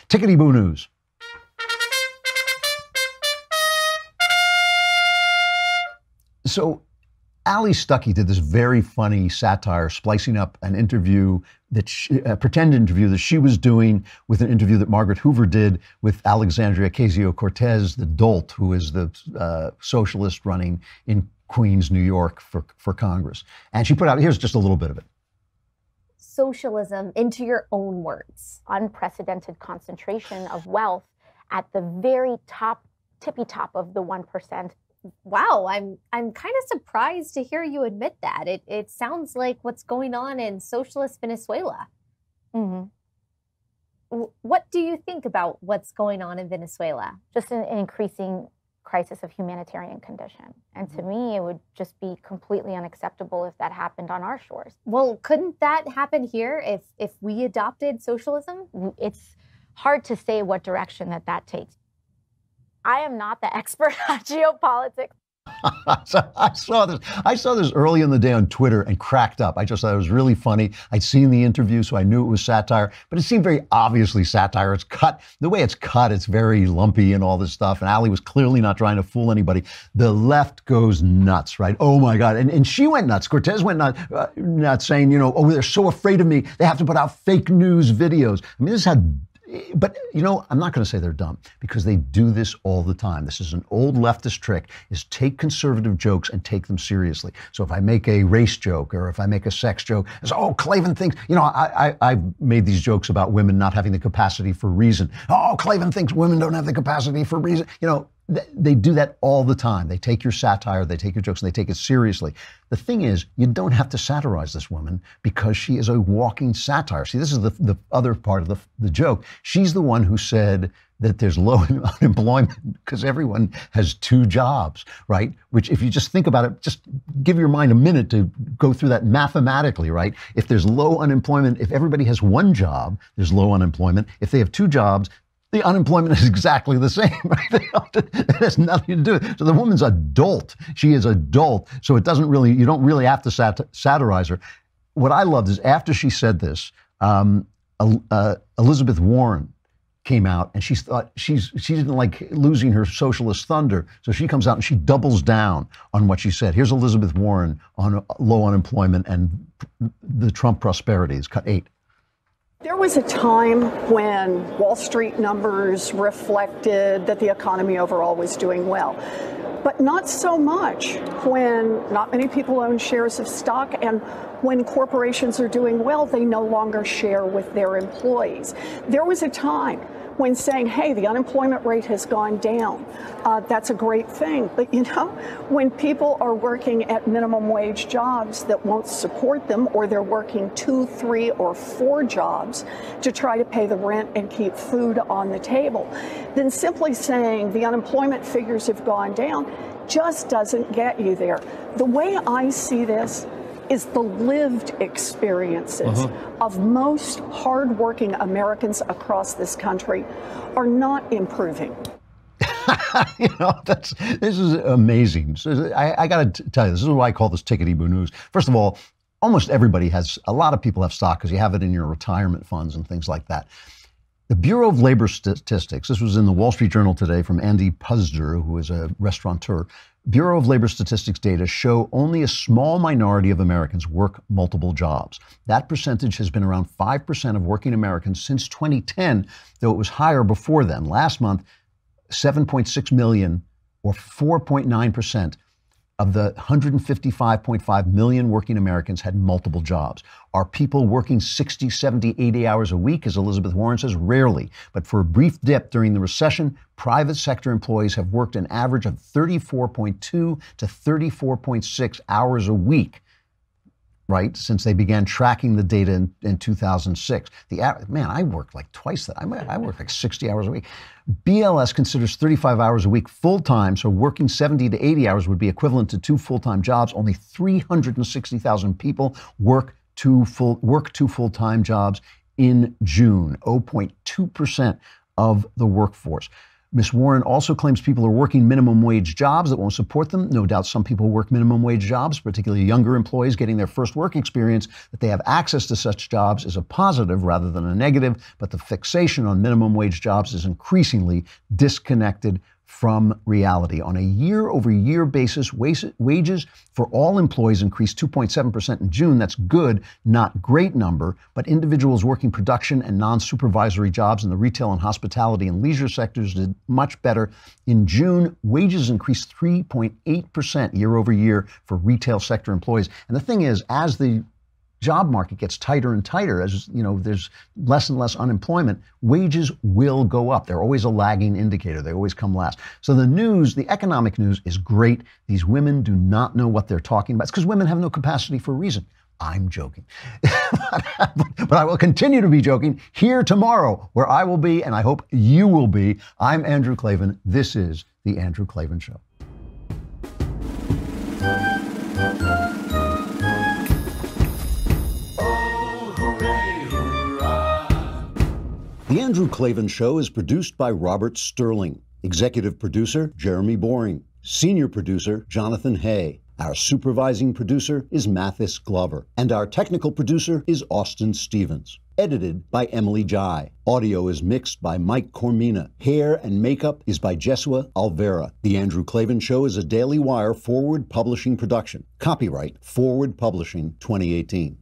Tickety-Boo News. So Ali Stuckey did this very funny satire, splicing up an interview that a pretend interview that she was doing with an interview that Margaret Hoover did with Alexandria Ocasio-Cortez, the dolt who is the socialist running in Queens, New York for Congress. And she put out, here's just a little bit of it. Socialism, into your own words. Unprecedented concentration of wealth at the very top, tippy top of the 1%. Wow, I'm kind of surprised to hear you admit that. It sounds like what's going on in socialist Venezuela. Mm-hmm. What do you think about what's going on in Venezuela? Just an increasing crisis of humanitarian condition. And to me, it would just be completely unacceptable if that happened on our shores. Well, couldn't that happen here if we adopted socialism? It's hard to say what direction that takes. I am not the expert on geopolitics. I saw this early in the day on Twitter and cracked up. I just thought it was really funny. I'd seen the interview, so I knew it was satire, but it seemed very obviously satire. It's cut, the way it's cut, it's very lumpy and all this stuff. And Ali was clearly not trying to fool anybody. The left goes nuts, right? Oh my God. And she went nuts. Cortez went nuts saying, you know, oh, they're so afraid of me. They have to put out fake news videos. I mean, this is how. But, you know, I'm not going to say they're dumb because they do this all the time. This is an old leftist trick, is take conservative jokes and take them seriously. So if I make a race joke or if I make a sex joke, it's, oh, Klavan thinks, you know, I've made these jokes about women not having the capacity for reason. Oh, Klavan thinks women don't have the capacity for reason. You know, they do that all the time. They take your satire, they take your jokes, and they take it seriously. The thing is, you don't have to satirize this woman because she is a walking satire. See, this is the other part of the joke. She's the one who said that there's low unemployment because everyone has 2 jobs, right? Which, if you just think about it, just give your mind a minute to go through that mathematically, right? If there's low unemployment, if everybody has 1 job, there's low unemployment. If they have 2 jobs, the unemployment is exactly the same, right? It has nothing to do with it. So the woman's a dolt. She is a dolt. So it doesn't really, you don't really have to satirize her. What I loved is after she said this, Elizabeth Warren came out and she thought she didn't like losing her socialist thunder. So she comes out and she doubles down on what she said. Here's Elizabeth Warren on low unemployment and the Trump prosperity. It's cut 8. There was a time when Wall Street numbers reflected that the economy overall was doing well, but not so much when not many people own shares of stock, and when corporations are doing well, they no longer share with their employees. There was a time when saying, hey, the unemployment rate has gone down. That's a great thing. But, you know, when people are working at minimum wage jobs that won't support them, or they're working 2, 3, or 4 jobs to try to pay the rent and keep food on the table, then simply saying the unemployment figures have gone down just doesn't get you there. The way I see this is the lived experiences of most hardworking Americans across this country are not improving. You know, this is amazing. So I got to tell you, this is why I call this Tickety-Boo News. First of all, almost everybody has, a lot of people have stock because you have it in your retirement funds and things like that. The Bureau of Labor Statistics, this was in the Wall Street Journal today from Andy Puzder, who is a restaurateur. Bureau of Labor Statistics data show only a small minority of Americans work multiple jobs. That percentage has been around 5% of working Americans since 2010, though it was higher before then. Last month, 7.6 million, or 4.9%, of the 155.5 million working Americans had multiple jobs. Are people working 60, 70, 80 hours a week, as Elizabeth Warren says? Rarely. But for a brief dip during the recession, private sector employees have worked an average of 34.2 to 34.6 hours a week, right, since they began tracking the data in 2006. Man, I work like twice that. I work like 60 hours a week. BLS considers 35 hours a week full-time, so working 70 to 80 hours would be equivalent to 2 full-time jobs. Only 360,000 people work 2 full-time jobs in June, 0.2% of the workforce. Ms. Warren also claims people are working minimum wage jobs that won't support them. No doubt some people work minimum wage jobs, particularly younger employees getting their first work experience. That they have access to such jobs is a positive rather than a negative, but the fixation on minimum wage jobs is increasingly disconnected from reality. On a year-over-year basis, wages for all employees increased 2.7% in June. That's good, not great number, but individuals working production and non-supervisory jobs in the retail and hospitality and leisure sectors did much better. In June, wages increased 3.8% year over year for retail sector employees. And the thing is, as the job market gets tighter and tighter, as you know, there's less and less unemployment, wages will go up. They're always a lagging indicator. They always come last. So the news, the economic news is great. These women do not know what they're talking about. It's because women have no capacity for reason. I'm joking. But I will continue to be joking here tomorrow, where I will be, and I hope you will be. I'm Andrew Klavan. This is The Andrew Klavan Show. The Andrew Klavan Show is produced by Robert Sterling. Executive producer, Jeremy Boring. Senior producer, Jonathan Hay. Our supervising producer is Mathis Glover. And our technical producer is Austin Stevens. Edited by Emily Jai. Audio is mixed by Mike Cormina. Hair and makeup is by Jesua Alvera. The Andrew Klavan Show is a Daily Wire Forward Publishing production. Copyright Forward Publishing 2018.